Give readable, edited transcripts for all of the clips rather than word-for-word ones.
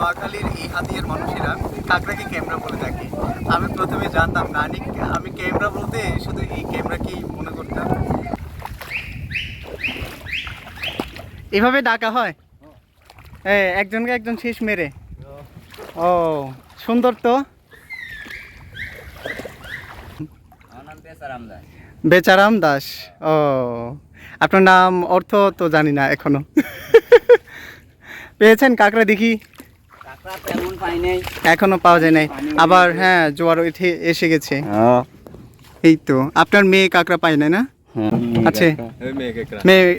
নোয়াখালীর এই হাতিয়ার মানুষেরা কাঁকড়াকে ক্যামেরা বলে থাকে। আমি প্রথমে জানতাম না, আমি ক্যামেরা বলতে শুধু এই ক্যামেরাকেই মনে করতাম। এভাবে ডাকা হয় একজনকে একজন শেষ মেরে। ও সুন্দর তো। বেচারাম দাস। ও আপনার নাম অর্থ তো জানি না এখনো। পেয়েছেন কাঁকড়া? দেখি এখনো পাওয়া যায় নাই। আবার হ্যাঁ, জোয়ার উঠে এসে গেছে। এই তো আপনার মেয়ে কাঁকড়া পায় না? আচ্ছা,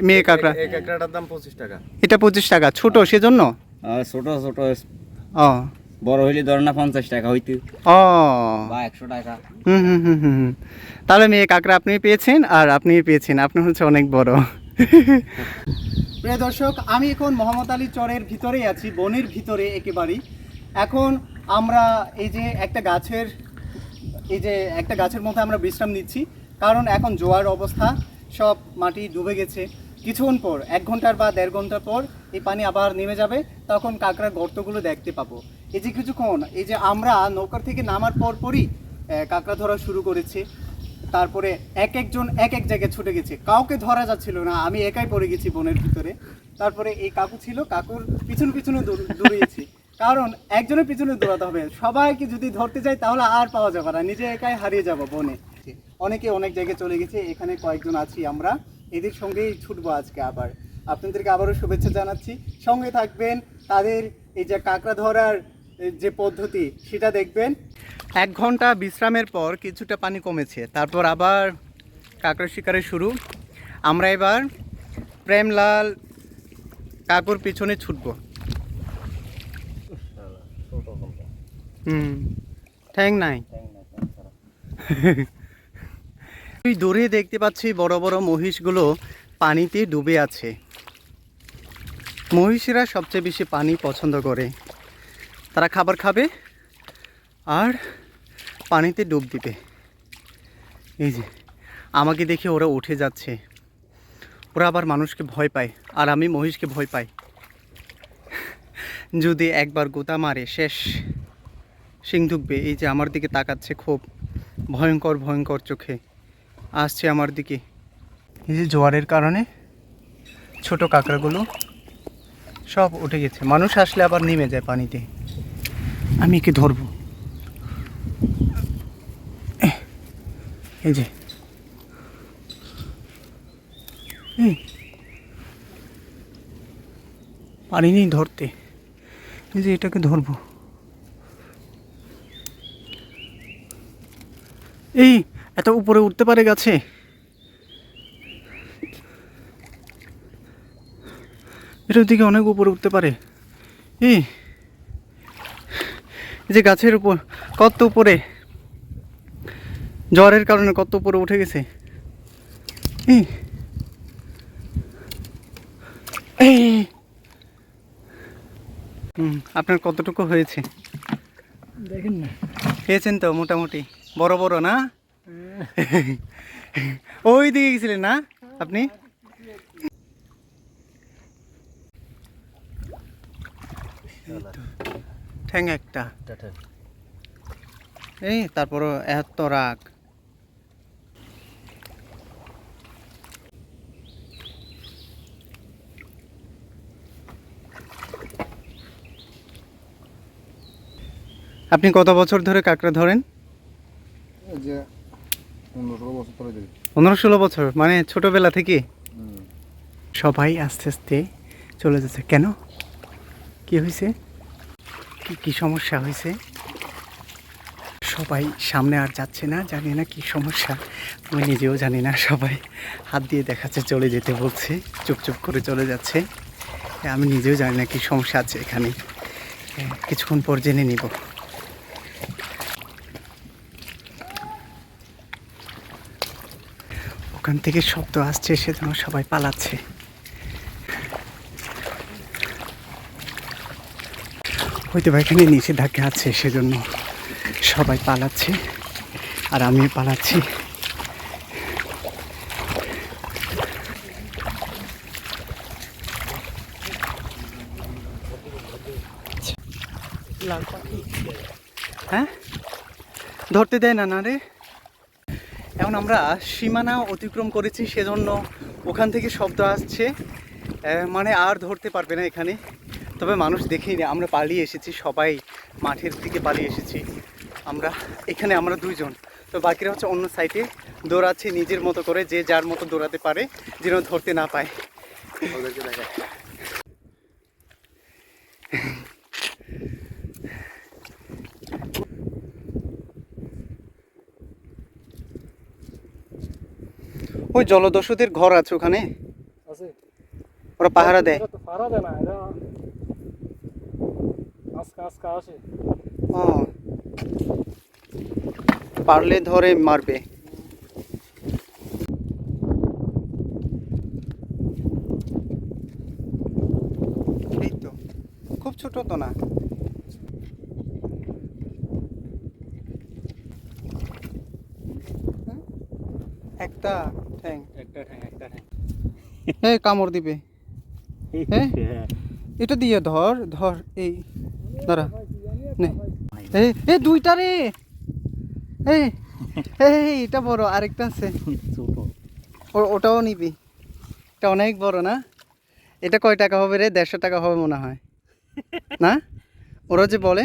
মেয়ে কাঁকড়া। কাঁকড়াটার দাম 25 টাকা। এটা 25 টাকা, ছোট সেজন্য। ছোট ছোট ও বড় হইলে ধর না 50 টাকা হইতো, ও বা 100 টাকা। তাহলে মেয়ে কাঁকড়া আপনি পেয়েছেন আর আপনি পেয়েছেন, আপনি হচ্ছে অনেক বড়। প্রিয় দর্শক, আমি এখন মোহাম্মদ আলী চরের ভিতরেই আছি, বনের ভিতরে একেবারেই। এখন আমরা এই যে একটা গাছের মধ্যে আমরা বিশ্রাম নিচ্ছি, কারণ এখন জোয়ার অবস্থা, সব মাটি ডুবে গেছে। কিছুক্ষণ পর 1 ঘন্টার বা 1.5 ঘন্টা পর এই পানি আবার নেমে যাবে, তখন কাঁকড়ার গর্তগুলো দেখতে পাবো। এই যে কিছুক্ষণ, এই যে আমরা নৌকার থেকে নামার পরই কাঁকড়া ধরা শুরু করেছে। তারপরে একজন এক জায়গায় ছুটে গেছে, কাউকে ধরা যাচ্ছিল না, আমি একাই পড়ে গেছি বনের ভিতরে। তারপরে এই কাকু ছিল, কাকুর পিছনে দৌড়িয়েছি, কারণ একজনের পিছনে দৌড়াতে হবে। সবাইকে যদি ধরতে যাই তাহলে আর পাওয়া যাবে না, নিজে একাই হারিয়ে যাব বনে। অনেকে অনেক জায়গায় চলে গেছে, এখানে কয়েকজন আছি আমরা, এদের সঙ্গেই ছুটবো আজকে। আবার আপনাদেরকে আবারও শুভেচ্ছা জানাচ্ছি, সঙ্গে থাকবেন। তাদের এই যে কাঁকড়া ধরার যে পদ্ধতি সেটা দেখবেন। 1 ঘন্টা বিশ্রামের পর কিছুটা পানি কমেছে, তারপর আবার কাঁকড়া শিকারের শুরু। আমরা এবার প্রেমলাল কাকুর পিছনে ছুটবো। ঠ্যাং নাই। দূরে দেখতে পাচ্ছি বড় বড় মহিষগুলো পানিতে ডুবে আছে। মহিষেরা সবচেয়ে বেশি পানি পছন্দ করে, তারা খাবার খাবে আর পানিতে ডুব দিবে। এই যে আমাকে দেখে ওরা উঠে যাচ্ছে, ওরা আবার মানুষকে ভয় পায় আর আমি মহিষকে ভয় পাই। যদি একবার গোতা মারে শেষ, শিং ঢুকবে। এই যে আমার দিকে তাকাচ্ছে, খুব ভয়ঙ্কর চোখে আসছে আমার দিকে। এই যে জোয়ারের কারণে ছোট কাঁকড়াগুলো সব উঠে গেছে, মানুষ আসলে আবার নেমে যায় পানিতে। আমি একে ধরবো। এই যে পানি নেই ধরতে, এই যে এটাকে ধরবো। এই এত উপরে উঠতে পারে গাছে? এটার দিকে অনেক উপরে উঠতে পারে। এই যে গাছের উপর কত উপরে, জ্বরের কারণে কত উপরে উঠে গেছে। আপনার কতটুকু হয়েছে দেখেন না? পেয়েছেন তো মোটামুটি বড় বড় না? ওই দিকে গেছিলেন না আপনি? ঠ্যাং একটা, এই তারপরও এত রাগ। আপনি কত বছর ধরে কাঁকড়া ধরেন? 15-16 বছর, মানে ছোটবেলা থেকে? সবাই আস্তে আস্তে চলে যাচ্ছে কেন? কি হয়েছে? কি সমস্যা হয়েছে? সবাই সামনে আর যাচ্ছে না, জানি না কি সমস্যা, আমি নিজেও জানি না। সবাই হাত দিয়ে দেখাচ্ছে, চলে যেতে বলছে, চুপচুপ করে চলে যাচ্ছে। আমি নিজেও জানি না কি সমস্যা আছে এখানে, কিছুক্ষণ পর জেনে নিব। ওখান থেকে শব্দ আসছে, সেজন্য সবাই পালাচ্ছে। হয়তো বা এখানে নিষেধাজ্ঞা আছে, সেজন্য সবাই পালাচ্ছে আর আমিও পালাচ্ছি। হ্যাঁ, ধরতে দেয় না না রে। এখন আমরা সীমানা অতিক্রম করেছি, সেজন্য ওখান থেকে শব্দ আসছে, মানে আর ধরতে পারবে না এখানে। তবে মানুষ দেখেই না, আমরা পালিয়ে এসেছি, সবাই মাঠের দিকে পালিয়ে এসেছি। এখানে আমরা দুইজন, তো বাকিরা হচ্ছে অন্য সাইডে দৌড়াচ্ছে নিজের মতো করে, যে যার মতো দৌড়াতে পারে যেন ধরতে না পায়। ওদেরকে দেখা ওই জলদস্যুদের ঘর আছে ওখানে, ওরা পাহারা দেয়। ও, পারলে ধরে মারবে। এই তো, খুব ছোট তো না। একটা ঠ্যাং, হ্যাঁ কামড় দিবে। হ্যাঁ, এটা দিয়ে ধর ধর, এই দাঁড়া নে। এই দুইটা রে, এই এটা বড়, আরেকটা আছে ওটাও নিবি। এটা অনেক বড় না? এটা কয় টাকা হবে রে? 150 টাকা হবে মনে হয় না? ওরা যে বলে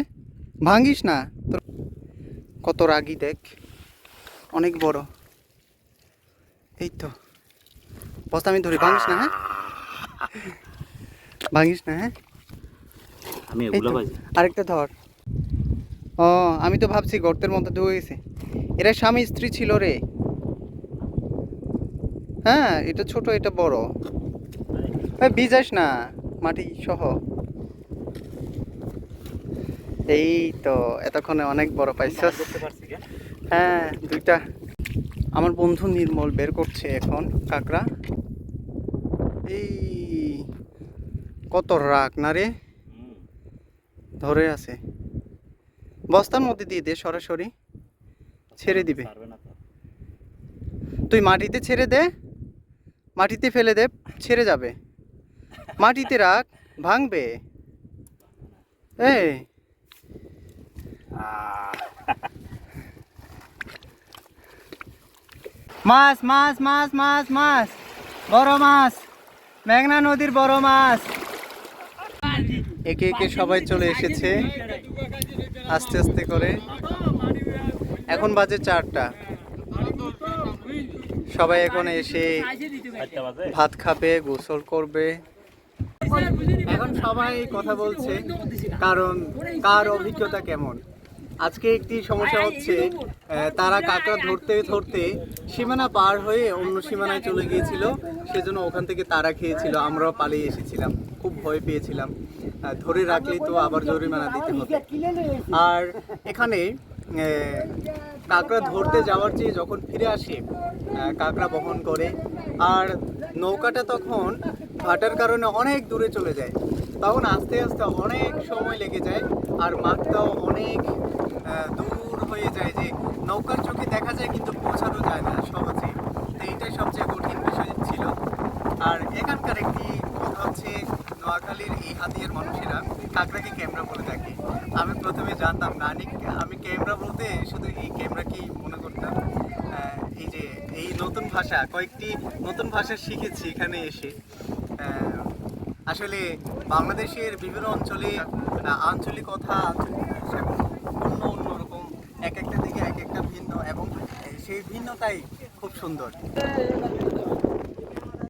ভাঙ্গিস না, তোর কত রাগি দেখ, অনেক বড়। এই তো বস্তা, আমি ধরি, ভাঙিস না। হ্যাঁ, ভাঙিস না। হ্যাঁ, আমি আরেকটা ধর। ও, আমি তো ভাবছি গর্তের মধ্যে ঢুকে গেছে। এরা স্বামী স্ত্রী ছিল রে। হ্যাঁ, এটা ছোট, এটা বড়। ভিজাস না, মাটি সহ। এই তো, এতক্ষণে অনেক বড় পাইছস। হ্যাঁ, দুইটা। আমার বন্ধু নির্মল বের করছে এখন কাঁকড়া। এই কত রাগ না রে, ধরে আছে। বস্তার মধ্যে দিয়ে দে, সরাসরি ছেড়ে দিবে। তুই মাটিতে ছেড়ে দে, মাটিতে ফেলে দে, ছেড়ে যাবে। মাটিতে রাখ, ভাঙবে। এই মাছ মাছ মাছ মাছ মাছ, বড় মাছ, মেঘনা নদীর বড় মাছ। একে একে সবাই চলে এসেছে আস্তে আস্তে করে। এখন বাজে 4টা। সবাই এখন এসে ভাত খাবে, গোসল করবে। এখন সবাই কথা বলছে, কারণ কার অভিজ্ঞতা কেমন। আজকে একটি সমস্যা হচ্ছে, তারা কাঁকড়া ধরতে ধরতে সীমানা পার হয়ে অন্য সীমানায় চলে গিয়েছিল, সেজন্য ওখান থেকে তারা খেয়েছিল। আমরাও পালিয়ে এসেছিলাম, খুব ভয় পেয়েছিলাম, ধরে রাখলেই তো আবার জরিমানা দিতে হবে। আর এখানে কাঁকড়া ধরতে যাওয়ার চেয়ে যখন ফিরে আসে কাঁকড়া বহন করে, আর নৌকাটা তখন ভাটার কারণে অনেক দূরে চলে যায়, তখন আস্তে আস্তে অনেক সময় লেগে যায়, আর মাঠটাও অনেক দূর হয়ে যায়, যে নৌকার চোখে দেখা যায় কিন্তু পৌঁছানো যায় না সহজে। তো এইটাই সবচেয়ে কঠিন বিষয় ছিল। আর এখানকার একটি কথা হচ্ছে, নোয়াখালীর এই হাতিয়ার মানুষেরা কাঁকড়াকে ক্যামেরা বলে থাকে। আমি প্রথমে জানতাম না, আমি ক্যামেরা বলতে শুধু এই ক্যামেরাকেই মনে করতাম। এই যে এই নতুন ভাষা, কয়েকটি নতুন ভাষা শিখেছি এখানে এসে। আসলে বাংলাদেশের বিভিন্ন অঞ্চলে আঞ্চলিক কথা, আঞ্চলিক ভাষা অন্যরকম, এক একটা দিকে এক একটা ভিন্ন, এবং সেই ভিন্নতাই খুব সুন্দর।